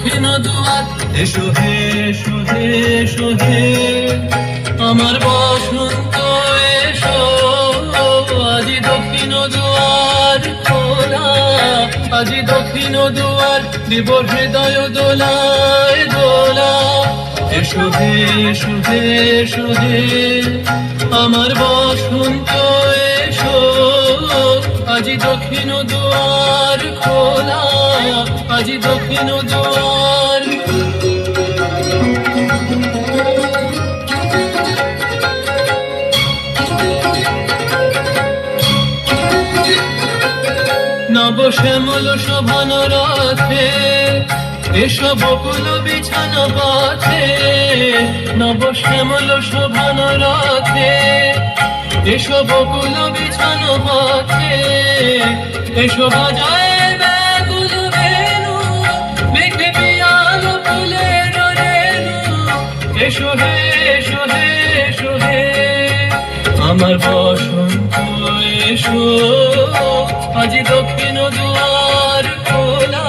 দক্ষিণ দুয়ার, এসো হে এসো হে এসো হে আমার বসন্ত এসো, আজি দক্ষিণ দুয়ার খোলা, আজি দক্ষিণ দুয়ার দিব হৃদয় দোলায় দোলা। এসো হে এসো হে এসো হে আমার বসন্ত এসো, আজি দক্ষিণ দুয়ার খোলা, আজি দক্ষিণ দুয়ার। নব শ্যামল শোভন রথে এসো বকুল বিছানো পথে, নব শ্যামল শোভন রথে এসো বকুল বিছানো পথে, এসো বাজায় ব্যাকুল বেণু মেঘে পিয়াল ফুলের রেণু। এসো হে এসো হে এসো হে আমার বসন্ত এসো, আজি দক্ষিণ দুয়ার খোলা,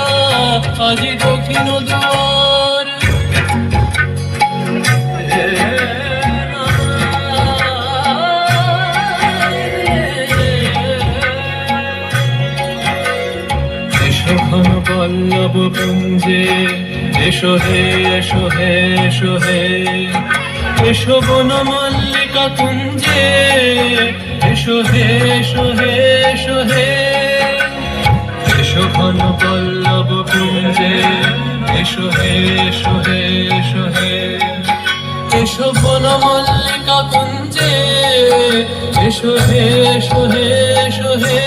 আজি দক্ষিণ দুয়ার। এসো ঘন পল্লব পুঞ্জে, এসো হে এসো হে এসো হে এসো বন মল্লিকা কুঞ্জে, এসো হে এসো হে এসো হে এসো ঘন পল্লব কুঞ্জে, এসো হে এসো হে এসো হে এসো বন মল্লিকা কুঞ্জে, এসো হে এসো হে এসো হে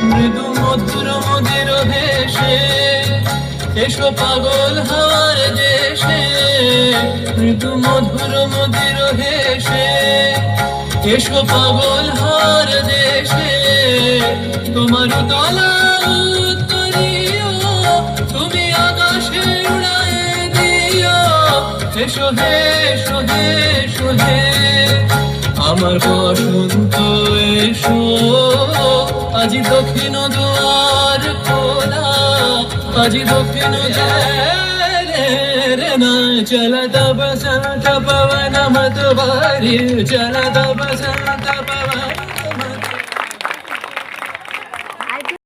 মৃদু মধুর মদির ভেষে, এসো পাগল হাওয়ার দেশে, মৃদু মধুর মদির ভেষে এসো পাগল হাওয়ার দেশে। তোমার তলা উত্তরীয় তুমি আকাশে উড়ায় দিও, এসো হে এসো হে এসো হে আমার বসন্ত এসো, আজি দক্ষিণ দুয়ার খোলা, আজি দক্ষিণ না চলতা বসন্ত পবন মত বারি, চলতা বসন্ত পবন